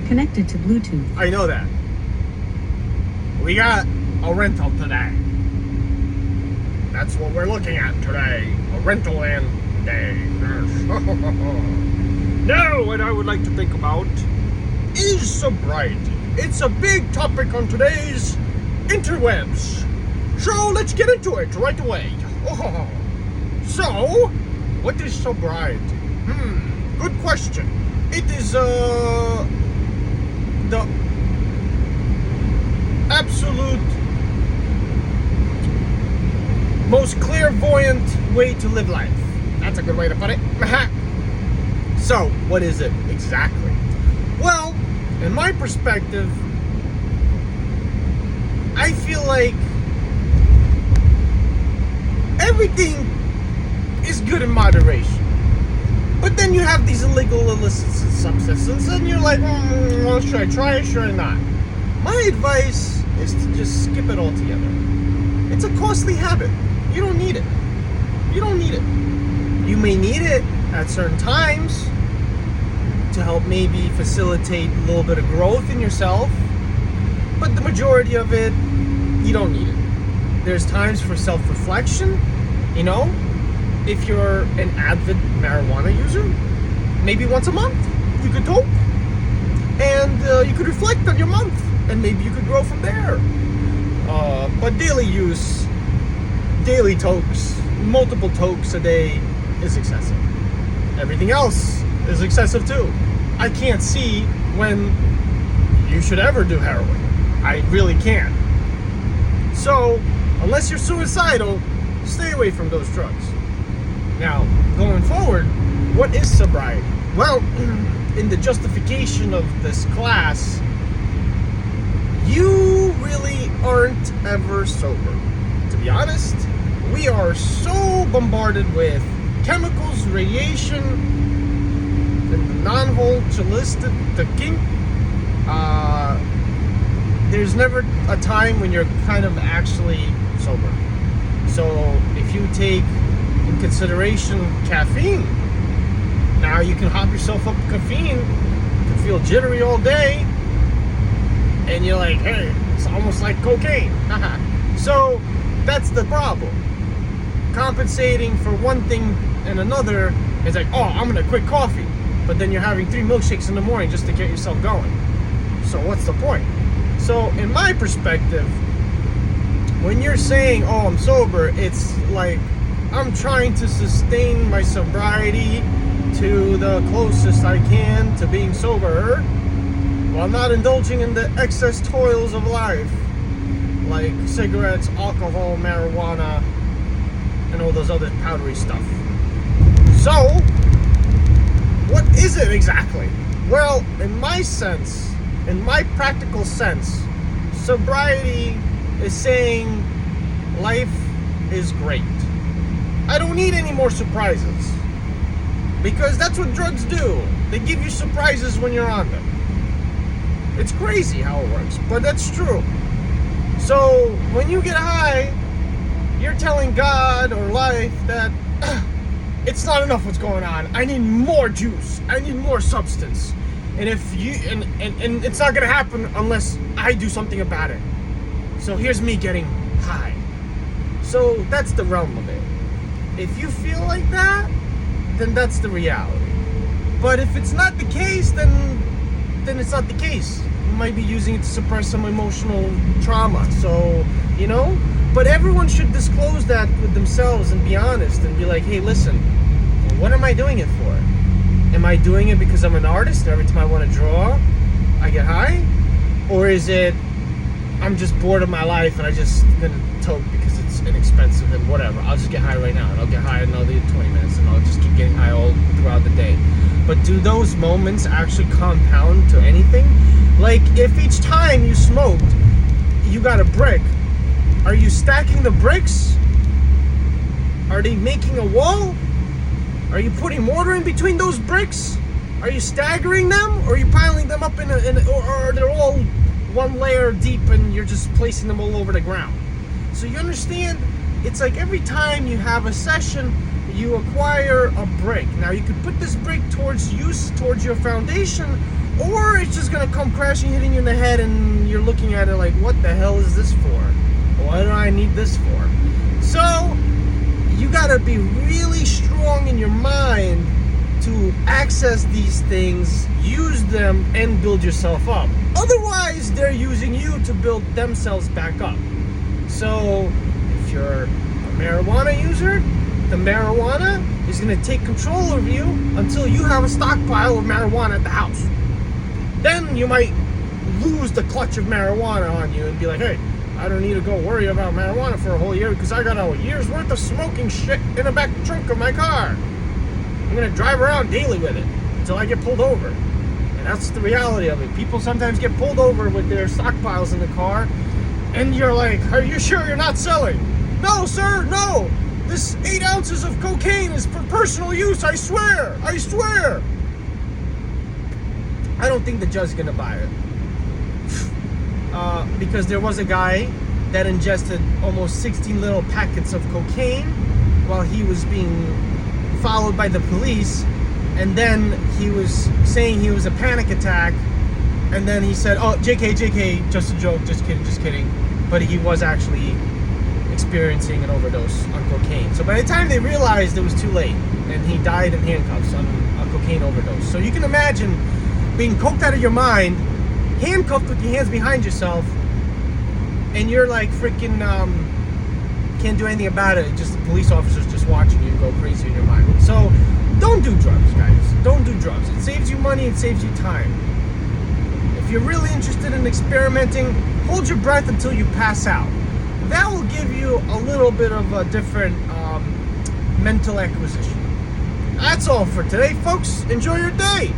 Connected to Bluetooth. I know that. We got a rental today. That's what we're looking at today. A rental land day. Now, what I would like to think about is sobriety. It's a big topic on today's interwebs. So let's get into it right away. So, what is sobriety? Good question. It is the absolute most clairvoyant way to live life. That's a good way to put it. So, what is it exactly? Well, in my perspective, I feel like everything is good in moderation. But then you have these illegal illicit substances and you're like, well, should I try it? Should I not? My advice is to just skip it altogether. It's a costly habit. You don't need it. You don't need it. You may need it at certain times to help maybe facilitate a little bit of growth in yourself, but the majority of it, you don't need it. There's times for self-reflection, you know? If you're an avid marijuana user, maybe once a month you could toke and you could reflect on your month and maybe you could grow from there. But daily use, daily tokes, multiple tokes a day is excessive. Everything else is excessive too. I can't see when you should ever do heroin. I really can't. So, unless you're suicidal, stay away from those drugs. Now, going forward, what is sobriety? Well, in the justification of this class, you really aren't ever sober. To be honest, we are so bombarded with chemicals, radiation, and non-holistic thinking. There's never a time when you're kind of actually sober. So if you take in consideration caffeine, now you can hop yourself up with caffeine, you can feel jittery all day, and you're like, hey, it's almost like cocaine. So that's the problem. Compensating for one thing and another is like, oh, I'm gonna quit coffee, but then you're having 3 milkshakes in the morning just to get yourself going. So what's the point? So in my perspective, when you're saying, oh, I'm sober, it's like I'm trying to sustain my sobriety to the closest I can to being sober while not indulging in the excess toils of life, like cigarettes, alcohol, marijuana, and all those other powdery stuff. So, what is it exactly? Well, in my sense, in my practical sense, sobriety is saying life is great. I don't need any more surprises. Because that's what drugs do. They give you surprises when you're on them. It's crazy how it works, but that's true. So, when you get high, you're telling God or life that it's not enough what's going on. I need more juice. I need more substance. And if you and it's not gonna happen unless I do something about it. So here's me getting high. So that's the realm of it. If you feel like that, then that's the reality. But if it's not the case, then it's not the case. You might be using it to suppress some emotional trauma. So, you know, but everyone should disclose that with themselves and be honest and be like, hey, listen, what am I doing it for? Am I doing it because I'm an artist and every time I want to draw, I get high? Or is it I'm just bored of my life and I just gonna toke because it's inexpensive and whatever. I'll just get high right now and I'll get high another 20 minutes and I'll just keep getting high all throughout the day. But do those moments actually compound to anything? Like if each time you smoked, you got a brick, are you stacking the bricks? Are they making a wall? Are you putting mortar in between those bricks? Are you staggering them? Or are you piling them up or they're all one layer deep and you're just placing them all over the ground? So you understand, it's like every time you have a session, you acquire a brick. Now you could put this brick towards use, towards your foundation, or it's just gonna come crashing, hitting you in the head, and you're looking at it like, what the hell is this for? What do I need this for? So you gotta be really strong in your mind to access these things, use them, and build yourself up. Otherwise, they're using you to build themselves back up. So if you're a marijuana user, the marijuana is going to take control of you until you have a stockpile of marijuana at the house. Then you might lose the clutch of marijuana on you and be like, hey, I don't need to go worry about marijuana for a whole year because I got a year's worth of smoking shit in the back trunk of my car. I'm going to drive around daily with it until I get pulled over. And that's the reality of it. People sometimes get pulled over with their stockpiles in the car, and you're like, are you sure you're not selling? No, sir, no. This 8 ounces of cocaine is for personal use, I swear. I swear. I don't think the judge is going to buy it. Because there was a guy that ingested almost 16 little packets of cocaine while he was being followed by the police, and then he was saying he was a panic attack, and then he said, oh, JK, just a joke, just kidding. But he was actually experiencing an overdose on cocaine. So by the time they realized, it was too late, and he died in handcuffs on a cocaine overdose. So you can imagine being coked out of your mind, handcuffed with your hands behind yourself, and you're like freaking can't do anything about it. Just the police officers just watching you go crazy in your mind. So don't do drugs, guys. Don't do drugs. It saves you money. It saves you time. If you're really interested in experimenting, hold your breath until you pass out. That will give you a little bit of a different mental acquisition. That's all for today, folks. Enjoy your day.